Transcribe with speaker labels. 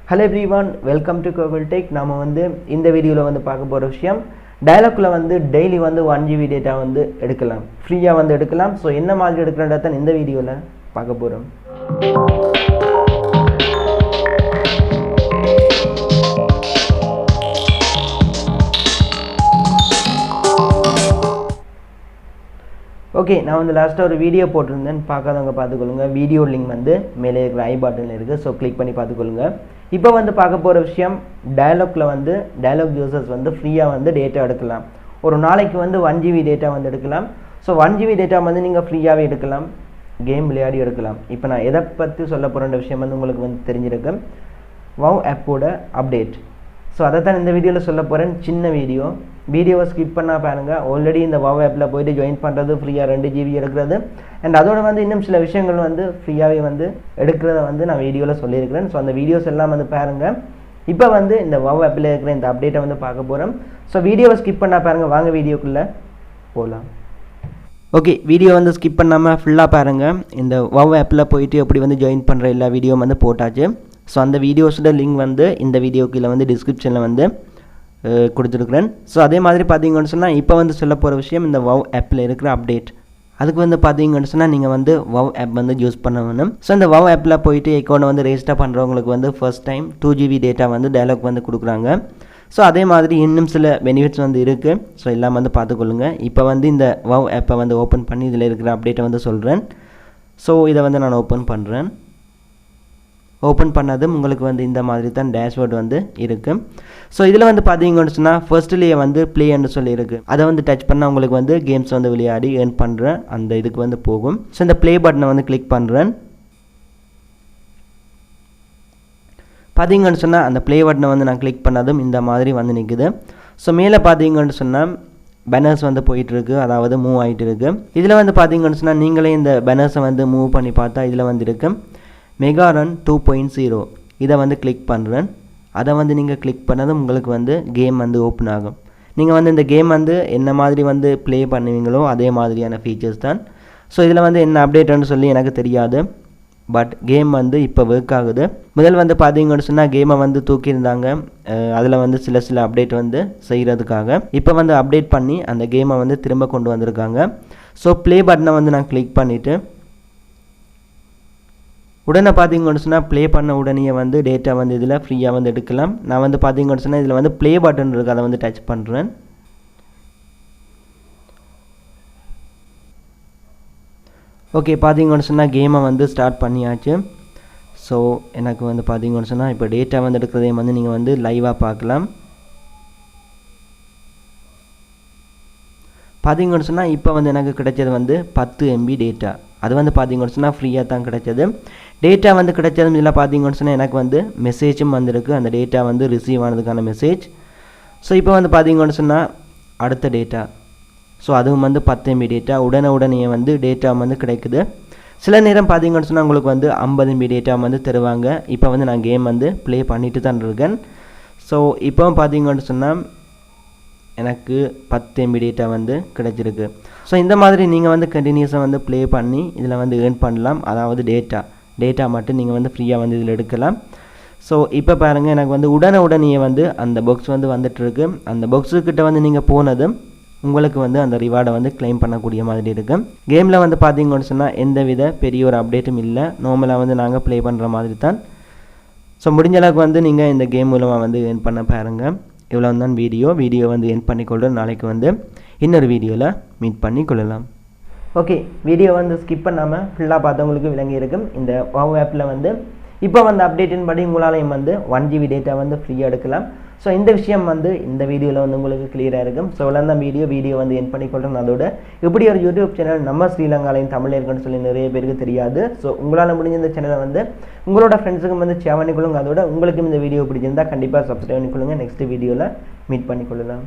Speaker 1: Hello everyone, welcome to Kokul Tech. நாம வந்து இந்த வீடியோல வந்து பார்க்க போற விஷயம் Dialogல வந்து டெய்லி வந்து 1GB டேட்டா வந்து எடுக்கலாம். ஃப்ரீயா வந்து எடுக்கலாம். சோ என்ன மாதிரி எடுக்கறதா இந்த வீடியோல பார்க்க போறோம். ஓகே, நான் வந்து லாஸ்ட்டாக ஒரு வீடியோ போட்டிருந்தேன், பார்க்காதவங்க பார்த்துக்கொள்ளுங்க. வீடியோ லிங்க் வந்து மேலே இருக்கிற ஐ பட்டனில் இருக்குது, ஸோ கிளிக் பண்ணி பார்த்துக்கொள்ளுங்க. இப்போ வந்து பார்க்க போகிற விஷயம் டயலாக்ல வந்து டயலாக் யூசர்ஸ் வந்து ஃப்ரீயாக வந்து டேட்டா எடுக்கலாம். ஒரு நாளைக்கு வந்து 1GB டேட்டா வந்து எடுக்கலாம். ஸோ 1GB டேட்டா வந்து நீங்கள் ஃப்ரீயாகவே எடுக்கலாம், கேம் விளையாடி எடுக்கலாம். இப்போ நான் எதை பற்றி சொல்ல போகிற விஷயம் வந்து உங்களுக்கு வந்து தெரிஞ்சிருக்கு, WoW ஆப்போட அப்டேட். ஸோ அதை தான் இந்த வீடியோவில் சொல்ல போகிறேன். சின்ன வீடியோவை ஸ்கிப் பண்ணால் பாருங்கள். ஆல்ரெடி இந்த WoW ஆப்பில் போய்ட்டு ஜாயின் பண்ணுறது, ஃப்ரீயாக 2GB எடுக்கிறது, அண்ட் அதோட வந்து இன்னும் சில விஷயங்கள் வந்து ஃப்ரீயாகவே வந்து எடுக்கிறத வந்து நான் வீடியோவில் சொல்லியிருக்கிறேன். ஸோ அந்த வீடியோஸ் எல்லாம் வந்து பாருங்கள். இப்போ வந்து இந்த WoW ஆப்பில் இருக்கிற இந்த அப்டேட்டை வந்து பார்க்க போகிறோம். ஸோ வீடியோவை ஸ்கிப் பண்ணால் பாருங்கள், வாங்க வீடியோக்குள்ளே போகலாம். ஓகே, வீடியோ வந்து ஸ்கிப் பண்ணாமல் ஃபுல்லாக பாருங்கள். இந்த WoW ஆப்பில் போயிட்டு எப்படி வந்து ஜாயின் பண்ணுற எல்லா வீடியோவும் வந்து போட்டாச்சு. ஸோ அந்த வீடியோஸோட லிங்க் வந்து இந்த வீடியோ கீழே வந்து டிஸ்கிரிப்ஷனில் வந்து கொடுத்துருக்குறேன். ஸோ அதே மாதிரி பார்த்தீங்கன்னு சொன்னால் இப்போ வந்து சொல்ல போகிற விஷயம் இந்த WoW ஆப்பில் இருக்கிற அப்டேட். அதுக்கு வந்து பார்த்தீங்கன்னு சொன்னால் நீங்கள் வந்து WoW ஆப் வந்து யூஸ் பண்ண வேணும். ஸோ இந்த WoW ஆப்பில் போயிட்டு அக்கௌண்ட் வந்து ரெஜிஸ்டர் பண்ணுறவங்களுக்கு வந்து ஃபர்ஸ்ட் டைம் 2GB டேட்டா வந்து டயலாக் வந்து கொடுக்குறாங்க. ஸோ அதே மாதிரி இன்னும் சில பெனிஃபிட்ஸ் வந்து இருக்குது. ஸோ எல்லாம் வந்து பார்த்துக்கொள்ளுங்க. இப்போ வந்து இந்த WoW ஆப்பை வந்து ஓப்பன் பண்ணி இதில் இருக்கிற அப்டேட்டை வந்து சொல்கிறேன். ஸோ இதை வந்து நான் ஓப்பன் பண்ணுறேன். ஓப்பன் பண்ணதும் உங்களுக்கு வந்து இந்த மாதிரி தான் டேஷ்போர்ட் வந்து இருக்குது. ஸோ இதில் வந்து பார்த்தீங்கன்னு சொன்னால் ஃபர்ஸ்ட்லேயே வந்து ப்ளேன்னு சொல்லி இருக்குது. அதை வந்து டச் பண்ணால் உங்களுக்கு வந்து கேம்ஸ் வந்து விளையாடி ஏர்ன் பண்ணுற அந்த இதுக்கு வந்து போகும். ஸோ இந்த ப்ளே பட்டனை வந்து கிளிக் பண்ணுறேன். பார்த்தீங்கன்னு சொன்னால் அந்த ப்ளே பட்டனை வந்து நான் கிளிக் பண்ணதும் இந்த மாதிரி வந்து நிற்குது. ஸோ மேலே பார்த்தீங்கன்னு சொன்னால் பேனர்ஸ் வந்து போயிட்டுருக்கு, அதாவது மூவ் ஆகிட்டு இருக்குது. இதில் வந்து பார்த்தீங்கன்னு சொன்னால் நீங்களே இந்த பேனர்ஸை வந்து மூவ் பண்ணி பார்த்தா இதில் வந்து இருக்குது மெகா ரன் 2.0. இதை வந்து கிளிக் பண்ணுறேன். அதை வந்து நீங்கள் கிளிக் பண்ணதும் உங்களுக்கு வந்து கேம் வந்து ஓப்பன் ஆகும். நீங்கள் வந்து இந்த கேம் வந்து என்ன மாதிரி வந்து ப்ளே பண்ணுவீங்களோ அதே மாதிரியான ஃபீச்சர்ஸ் தான். ஸோ இதில் வந்து என்ன அப்டேட்டுன்னு சொல்லி எனக்கு தெரியாது, பட் கேம் வந்து இப்போ ஒர்க் ஆகுது. முதல் வந்து பார்த்தீங்கன்னு சொன்னால் கேமை வந்து தூக்கியிருந்தாங்க, அதில் வந்து சில அப்டேட் வந்து செய்கிறதுக்காக இப்போ வந்து அப்டேட் பண்ணி அந்த கேமை வந்து திரும்ப கொண்டு வந்திருக்காங்க. ஸோ ப்ளே பட்டனை வந்து நான் கிளிக் பண்ணிவிட்டு உடனே பார்த்தீங்கன்னு சொன்னால் ப்ளே பண்ண உடனே வந்து டேட்டா வந்து இதில் ஃப்ரீயாக வந்து எடுக்கலாம். நான் வந்து பார்த்தீங்கன்னு சொன்னால் இதில் வந்து ப்ளே பட்டன் இருக்குது, அதை வந்து டச் பண்ணுறேன். ஓகே, பார்த்தீங்கன்னு சொன்னால் கேமை வந்து ஸ்டார்ட் பண்ணியாச்சு. ஸோ எனக்கு வந்து பார்த்தீங்கன்னு சொன்னால் இப்போ டேட்டா வந்து எடுக்கிறதையும் வந்து நீங்கள் வந்து லைவாக பார்க்கலாம். பார்த்தீங்கன்னு சொன்னால் இப்போ வந்து எனக்கு கிடைச்சது வந்து 10 MB டேட்டா. அது வந்து பார்த்தீங்கன்னு சொன்னால் ஃப்ரீயாக தான் கிடைச்சது. டேட்டா வந்து கிடைச்சதும் இதில் பார்த்தீங்கன்னு சொன்னால் எனக்கு வந்து மெசேஜும் வந்திருக்கு, அந்த டேட்டா வந்து ரிசீவ் ஆனதுக்கான மெசேஜ். ஸோ இப்போ வந்து பார்த்தீங்கன்னு சொன்னால் அடுத்த டேட்டா, ஸோ அதுவும் வந்து 10 MB டேட்டா உடனே வந்து டேட்டா வந்து கிடைக்குது. சில நேரம் பார்த்தீங்கன்னு சொன்னால் உங்களுக்கு வந்து 50 MB டேட்டா வந்து தருவாங்க. இப்போ வந்து நான் கேம் வந்து ப்ளே பண்ணிட்டு தான் இருக்கேன். ஸோ இப்போ பார்த்தீங்கன்னு சொன்னால் எனக்கு 10 MB டேட்டா வந்து கிடைச்சிருக்கு. ஸோ இந்த மாதிரி நீங்கள் வந்து கண்டினியூஸாக வந்து ப்ளே பண்ணி இதில் வந்து ஏர்ன் பண்ணலாம். அதாவது டேட்டா மட்டும் நீங்கள் வந்து ஃப்ரீயாக வந்து இதில் எடுக்கலாம். ஸோ இப்போ பாருங்கள், எனக்கு வந்து உடனே வந்து அந்த பாக்ஸ் வந்து வந்துட்டுருக்கு. அந்த பாக்ஸுக்கிட்ட வந்து நீங்கள் போனதும் உங்களுக்கு வந்து அந்த ரிவார்டை வந்து கிளைம் பண்ணக்கூடிய மாதிரி இருக்குது. கேமில் வந்து பார்த்தீங்கன்னு சொன்னால் எந்த வித பெரிய ஒரு அப்டேட்டும் இல்லை, நார்மலாக வந்து நாங்கள் ப்ளே பண்ணுற மாதிரி தான். ஸோ முடிஞ்ச அளவுக்கு வந்து நீங்கள் இந்த கேம் மூலமாக வந்து ஏர்ன் பண்ண பாருங்கள். இவ்வளோ தான் வீடியோ வந்து என் பண்ணிக்கொள்கிறேன். நாளைக்கு வந்து இன்னொரு வீடியோவில் மீட் பண்ணி கொள்ளலாம். ஓகே, வீடியோ வந்து ஸ்கிப் பண்ணாமல் ஃபுல்லாக பார்த்தவங்களுக்கு விளங்கி இருக்கும். இந்த WoW ஆப்பில் வந்து இப்போ வந்து அப்டேட்டின் படி உங்களாலையும் வந்து 1GB டேட்டா வந்து ஃப்ரீயாக எடுக்கலாம். ஸோ இந்த விஷயம் வந்து இந்த வீடியோவில் வந்து உங்களுக்கு கிளியராக இருக்கும். ஸோ இவ்வளோ தான் வீடியோ வந்து என் பண்ணிக்கொள்கிறேன். அதோட இப்படி ஒரு யூடியூப் சேனல் நம்ம ஸ்ரீலங்காலையும் தமிழ் இருக்குன்னு சொல்லி நிறைய பேருக்கு தெரியாது. ஸோ உங்களால் முடிஞ்ச இந்த சேனலை வந்து உங்களோட ஃப்ரெண்ட்ஸுக்கும் வந்து ஷேர் பண்ணிக்கொள்ளுங்க. அதோட உங்களுக்கும் இந்த வீடியோ பிடிச்சிருந்தால் கண்டிப்பாக சப்ஸ்கிரைப் பண்ணிக்கொள்ளுங்க. நெக்ஸ்ட் வீடியோவில் மீட் பண்ணிக்கொள்ளலாம்.